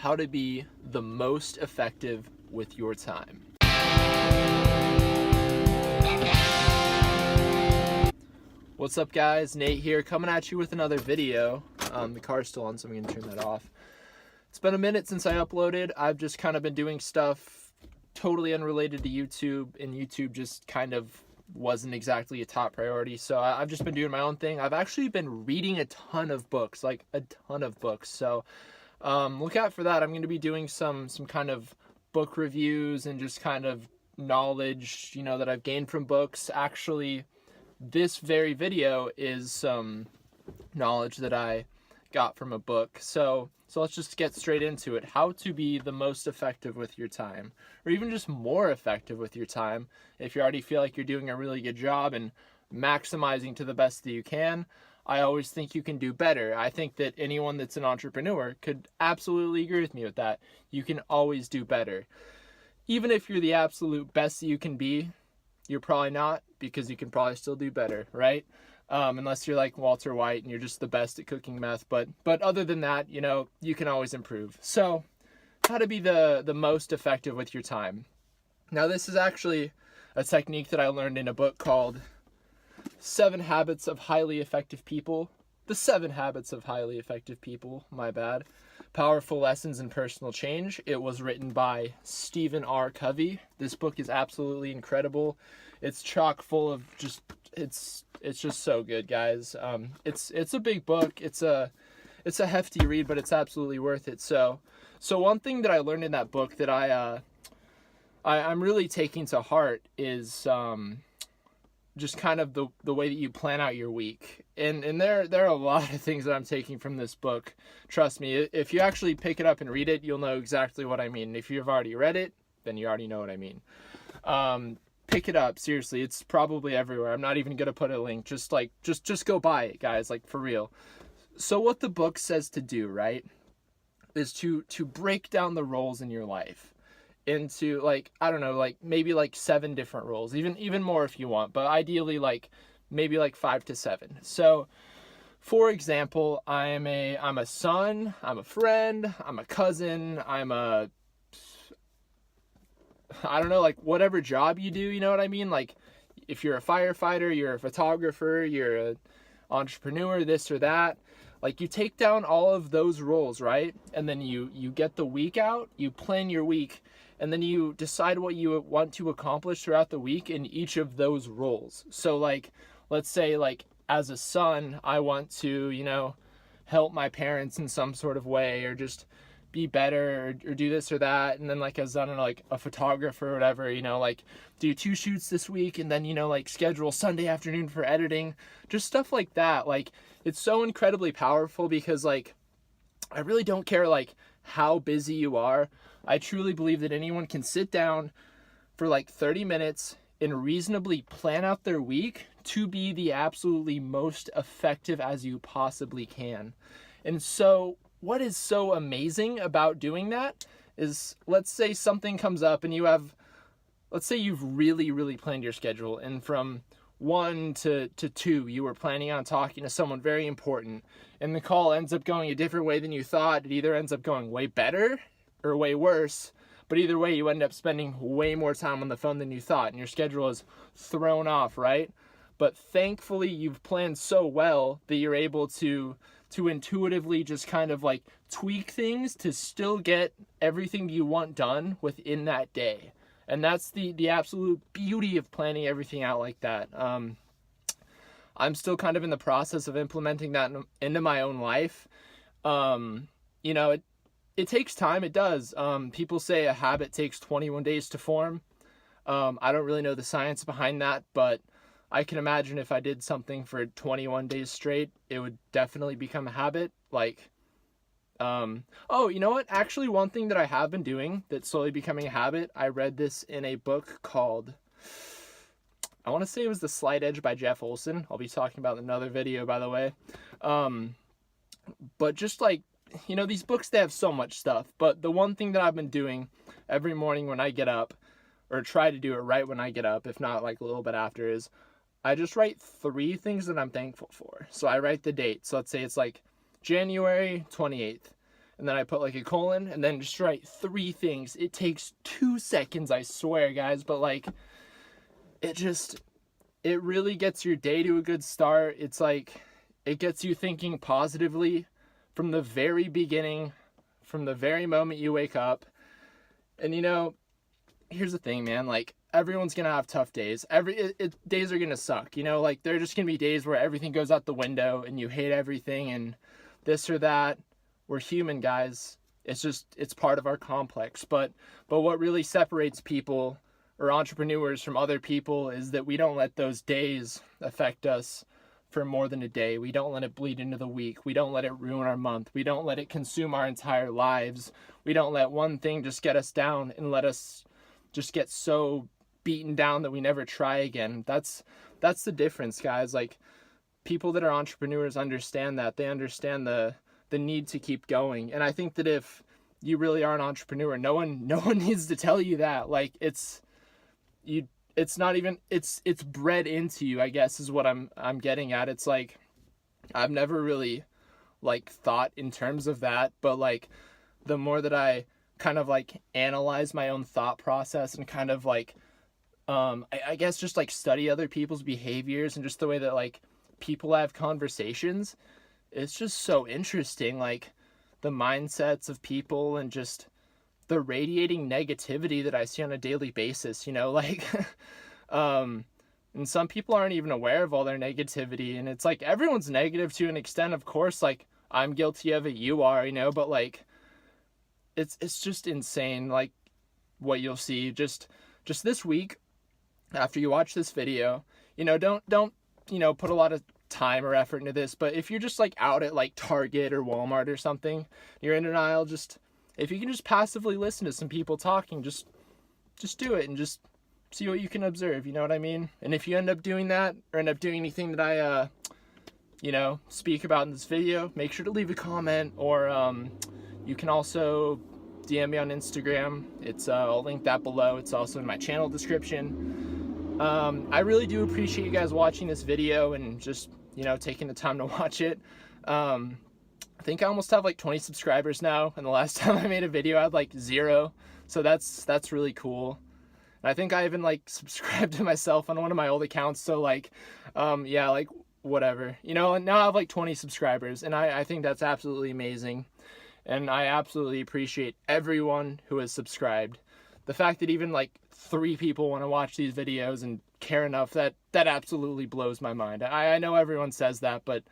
how to be the most effective with your time. What's up guys, Nate here, coming at you with another video. The car's still on, so I'm gonna turn that off. It's been a minute since I uploaded. I've just kind of been doing stuff totally unrelated to YouTube, and YouTube just kind of wasn't exactly a top priority, so I've just been doing my own thing. I've actually been reading a ton of books, like a ton of books, so look out for that. I'm going to be doing some kind of book reviews and just kind of knowledge, that I've gained from books. Actually, this very video is some knowledge that I got from a book. So let's just get straight into it. How to be the most effective with your time, or even just more effective with your time. If you already feel like you're doing a really good job and maximizing to the best that you can, I always think you can do better. I think that anyone that's an entrepreneur could absolutely agree with me with that. You can always do better. Even if you're the absolute best that you can be, you're probably not, because you can probably still do better, right? Unless you're like Walter White and you're just the best at cooking meth. But other than that, you can always improve. So how to be the most effective with your time. Now, this is actually a technique that I learned in a book called 7 Habits of Highly Effective People. The 7 Habits of Highly Effective People, my bad. Powerful Lessons in Personal Change. It was written by Stephen R. Covey. This book is absolutely incredible. It's chock full of it's just so good, guys. It's a big book. It's a hefty read, but it's absolutely worth it. So one thing that I learned in that book that I'm really taking to heart is just kind of the way that you plan out your week. And there are a lot of things that I'm taking from this book. Trust me, if you actually pick it up and read it, you'll know exactly what I mean. If you've already read it, then you already know what I mean. Pick it up, seriously. It's probably everywhere. I'm not even going to put a link. Just go buy it, guys, like for real. So what the book says to do, right, is to break down the roles in your life into, maybe 7 different roles, even more if you want, but ideally maybe 5 to 7. So for example, I'm a son, I'm a friend, I'm a cousin, whatever job you do, you know what I mean? Like if you're a firefighter, you're a photographer, you're an entrepreneur, this or that. Like you take down all of those roles, right? And then you get the week out, you plan your week, and then you decide what you want to accomplish throughout the week in each of those roles. So let's say as a son, I want to, help my parents in some sort of way, or just be better, or do this or that. And then as a photographer or whatever, do 2 shoots this week, and then, schedule Sunday afternoon for editing, just stuff like that. It's so incredibly powerful because I really don't care how busy you are. I truly believe that anyone can sit down for 30 minutes and reasonably plan out their week to be the absolutely most effective as you possibly can. And so what is so amazing about doing that is, let's say something comes up and let's say you've really, really planned your schedule, and from 1 to 2, you were planning on talking to someone very important, and the call ends up going a different way than you thought. It either ends up going way better or way worse, but either way, you end up spending way more time on the phone than you thought, and your schedule is thrown off, right? But thankfully, you've planned so well that you're able to intuitively just kind of tweak things to still get everything you want done within that day. And that's the absolute beauty of planning everything out like that. I'm still kind of in the process of implementing that into my own life. It takes time. It does. People say a habit takes 21 days to form. I don't really know the science behind that, but I can imagine if I did something for 21 days straight, it would definitely become a habit. You know what? Actually, one thing that I have been doing that's slowly becoming a habit, I read this in a book called, I want to say it was The Slight Edge by Jeff Olson. I'll be talking about it in another video, by the way. But just these books, they have so much stuff. But the one thing that I've been doing every morning when I get up, or try to do it right when I get up, if not a little bit after, is I just write 3 things that I'm thankful for. So I write the date. So let's say it's January 28th. and then I put like a colon, and then just write 3 things. It takes 2 seconds, I swear, guys, but like, it really gets your day to a good start. It's like, it gets you thinking positively from the very beginning, from the very moment you wake up. And you know, here's the thing, man, like, everyone's gonna have tough days. Days are gonna suck, you know, like, there are just gonna be days where everything goes out the window and you hate everything and this or that. We're human, guys. It's part of our complex. But what really separates people or entrepreneurs from other people is that we don't let those days affect us for more than a day. We don't let it bleed into the week. We don't let it ruin our month. We don't let it consume our entire lives. We don't let one thing just get us down and let us just get so beaten down that we never try again. That's the difference, guys. Like, people that are entrepreneurs understand that. They understand the need to keep going. And I think that if you really are an entrepreneur, no one needs to tell you that. Like, it's not even, it's bred into you, I guess, is what I'm getting at. It's like, I've never really like thought in terms of that, but like, the more that I kind of like analyze my own thought process and kind of like, I guess just like study other people's behaviors and just the way that like people have conversations, it's just so interesting. Like, the mindsets of people and just the radiating negativity that I see on a daily basis, you know, like, and some people aren't even aware of all their negativity, and it's like, everyone's negative to an extent, of course, like, I'm guilty of it, you are, you know, but like, it's just insane, like, what you'll see just this week after you watch this video. You know, don't you know, put a lot of time or effort into this, but if you're just like out at like Target or Walmart or something, you're in an aisle, just, if you can just passively listen to some people talking, just do it and just see what you can observe, you know what I mean? And if you end up doing that, or end up doing anything that I you know, speak about in this video, make sure to leave a comment, or you can also DM me on Instagram. It's I'll link that below. It's also in my channel description. I really do appreciate you guys watching this video and just, you know, taking the time to watch it. I think I almost have like 20 subscribers now, and the last time I made a video I had like 0, so that's really cool. And I think I even like subscribed to myself on one of my old accounts, so like, yeah, like, whatever, you know. And now I have like 20 subscribers, and I think that's absolutely amazing, and I absolutely appreciate everyone who has subscribed. The fact that even like 3 people want to watch these videos and care enough, that absolutely blows my mind. I know everyone says that, but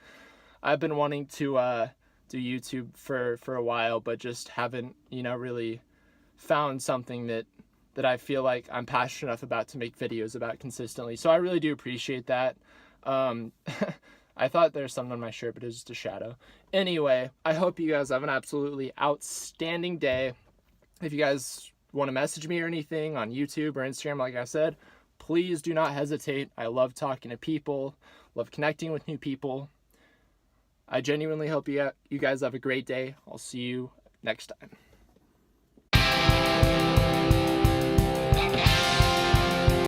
I've been wanting to do YouTube for a while, but just haven't, you know, really found something that I feel like I'm passionate enough about to make videos about consistently. So I really do appreciate that. I thought there's something on my shirt, but it's just a shadow. Anyway, I hope you guys have an absolutely outstanding day. If you guys want to message me or anything on YouTube or Instagram, like I said, please do not hesitate. I love talking to people, love connecting with new people. I genuinely hope you guys have a great day. I'll see you next time.